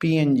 PNG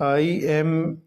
IMAGETOR،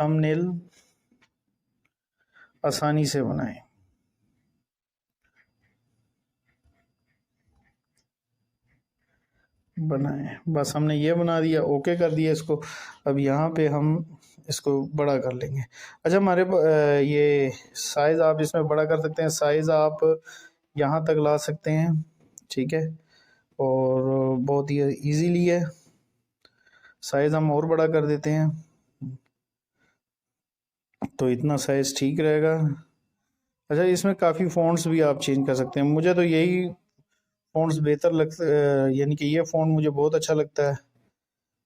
thumbnail आसानी से बनाएं। बस हमने ये बना दिया, ओके कर दिया इसको। अब यहाँ पे हम इसको बड़ा कर लेंगे। अच्छा, हमारे ये साइज़ आप इसमें बड़ा कर सकते हैं, साइज़ आप यहाँ तक ला सकते हैं, ठीक है। और बहुत ही इजीली है, साइज़ हम और बड़ा कर देते हैं तो इतना साइज़ ठीक रहेगा। अच्छा, इसमें काफ़ी फ़ॉन्ट्स भी आप चेंज कर सकते हैं। मुझे तो यही फ़ॉन्ट्स बेहतर लगता, यानी कि ये फ़ॉन्ट मुझे बहुत अच्छा लगता है।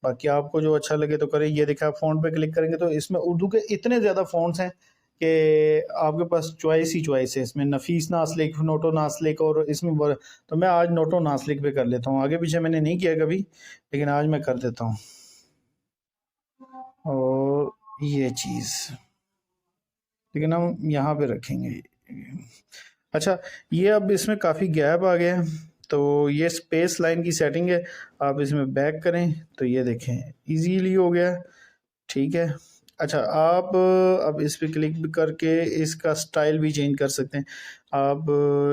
बाकी आपको जो अच्छा लगे तो करें। ये देखा, आप फ़ॉन्ट पे क्लिक करेंगे तो इसमें उर्दू के इतने ज़्यादा फ़ॉन्ट्स हैं कि आपके पास चॉइस ही चॉइस है। इसमें नफीस नास्लिक, नोटो नास्लिक, और इसमें तो मैं आज नोटो नास्लिक पे कर लेता हूँ। आगे पीछे मैंने नहीं किया कभी, लेकिन आज मैं कर देता हूँ। और ये चीज़ लेकिन हम यहाँ पे रखेंगे। अच्छा, ये अब इसमें काफ़ी गैप आ गया है, तो ये स्पेस लाइन की सेटिंग है। आप इसमें बैक करें तो ये देखें इजीली हो गया, ठीक है। अच्छा, आप अब इस पे क्लिक भी करके इसका स्टाइल भी चेंज कर सकते हैं। आप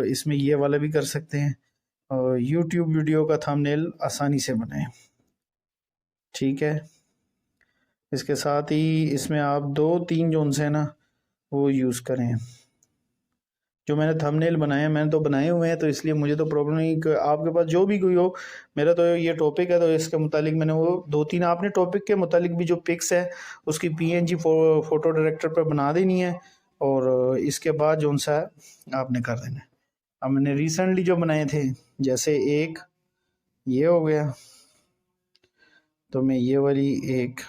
इसमें ये वाला भी कर सकते हैं, और यूट्यूब वीडियो का थंबनेल आसानी से बनाएं, ठीक है। इसके साथ ही इसमें आप 2-3 जोन से ना वो यूज़ करें। जो मैंने थंबनेल बनाए हैं, मैंने तो बनाए हुए हैं, तो इसलिए मुझे तो प्रॉब्लम नहीं कि आपके पास जो भी कोई हो। मेरा तो ये टॉपिक है, तो इसके मुतालिक मैंने वो 2-3 आपने टॉपिक के मुतालिक भी जो पिक्स है उसकी PNG फ़ोटो डायरेक्टर पर बना देनी है, और इसके बाद जो सा आपने कर देना है। अब मैंने रिसेंटली जो बनाए थे, जैसे एक ये हो गया, तो मैं ये वाली एक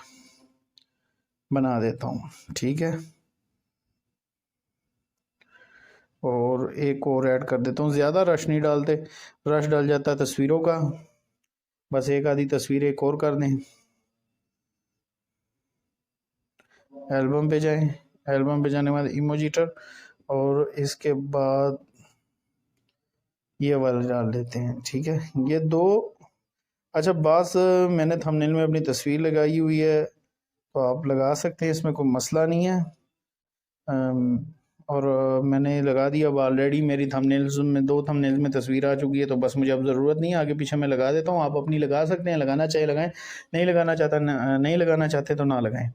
बना देता हूँ, ठीक है। और एक और ऐड कर देता हूँ, ज़्यादा रश नहीं डालते, रश डाल जाता है तस्वीरों का। बस एक आधी तस्वीर एक और कर दें। एल्बम पे जाएं, एल्बम पे जाने के बाद इमोजीटर, और इसके बाद ये वाला डाल देते हैं, ठीक है। ये दो। अच्छा, बस मैंने थंबनेल में अपनी तस्वीर लगाई हुई है, तो आप लगा सकते हैं, इसमें कोई मसला नहीं है। और मैंने लगा दिया। अब ऑलरेडी मेरी थंबनेल्स में 2 थंबनेल्स में तस्वीर आ चुकी है, तो बस मुझे अब ज़रूरत नहीं है, आगे पीछे मैं लगा देता हूँ। आप अपनी लगा सकते हैं, लगाना चाहे लगाएं, नहीं लगाना चाहते तो ना लगाएं।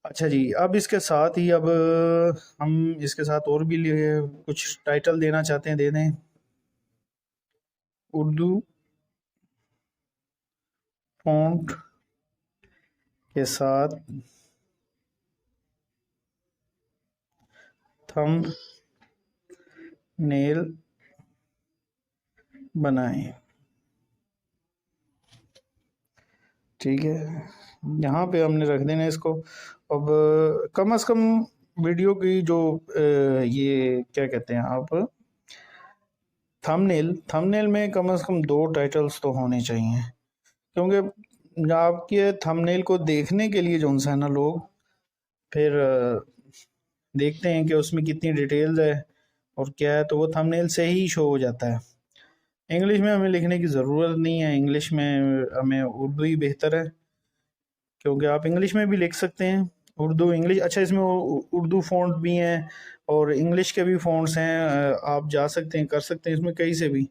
अच्छा जी, अब इसके साथ ही अब हम इसके साथ और भी कुछ टाइटल देना चाहते हैं, दे दें। उर्दू फॉन्ट के साथ थंबनेल बनाएं, ठीक है। यहाँ पे हमने रख देना इसको। अब कम से कम वीडियो की जो ये क्या कहते हैं आप, थंबनेल में कम से कम 2 टाइटल्स तो होने चाहिए, क्योंकि आपके थंबनेल को देखने के लिए जो सा है ना, लोग फिर देखते हैं कि उसमें कितनी डिटेल्स है और क्या है, तो वो थंबनेल से ही शो हो जाता है। इंग्लिश में हमें लिखने की ज़रूरत नहीं है, इंग्लिश में हमें उर्दू ही बेहतर है, क्योंकि आप इंग्लिश में भी लिख सकते हैं, उर्दू इंग्लिश। अच्छा, इसमें उर्दू फ़ॉन्ट भी हैं और इंग्लिश के भी फ़ॉन्ट्स हैं, आप जा सकते हैं, कर सकते हैं इसमें कहीं से भी।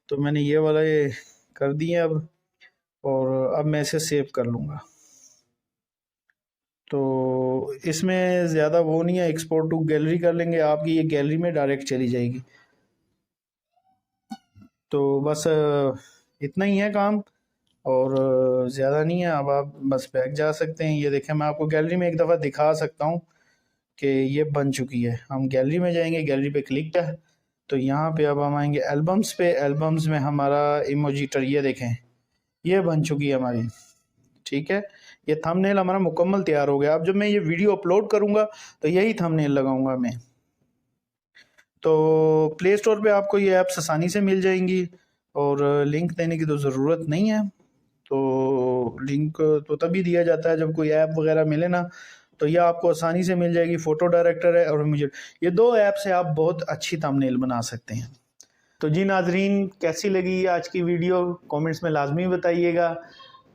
तो मैंने ये वाला ये कर दिया अब, और अब मैं इसे सेव कर लूँगा। तो इसमें ज़्यादा वो नहीं है, एक्सपोर्ट टू गैलरी कर लेंगे, आपकी ये गैलरी में डायरेक्ट चली जाएगी। तो बस इतना ही है काम, और ज़्यादा नहीं है। अब आप बस बैक जा सकते हैं। ये देखें, मैं आपको गैलरी में एक दफ़ा दिखा सकता हूँ कि ये बन चुकी है। हम गैलरी में जाएंगे, गैलरी पे क्लिक है, तो यहाँ पे अब हम आएंगे एल्बम्स पे। एल्बम्स में हमारा इमोजीटर ये देखें, ये बन चुकी है हमारी, ठीक है। ये थंबनेल हमारा मुकम्मल तैयार हो गया। अब जब मैं ये वीडियो अपलोड करूँगा तो यही थंबनेल लगाऊंगा मैं। तो प्ले स्टोर पे आपको ये ऐप्स आसानी से मिल जाएंगी, और लिंक देने की तो ज़रूरत नहीं है। तो लिंक तो तभी दिया जाता है जब कोई ऐप वगैरह मिले ना, तो ये आपको आसानी से मिल जाएगी। फ़ोटो डायरेक्टर है और मुझे ये 2 ऐप से आप बहुत अच्छी थंबनेल बना सकते हैं। तो जी नाजरीन, कैसी लगी आज की वीडियो कमेंट्स में लाजमी बताइएगा।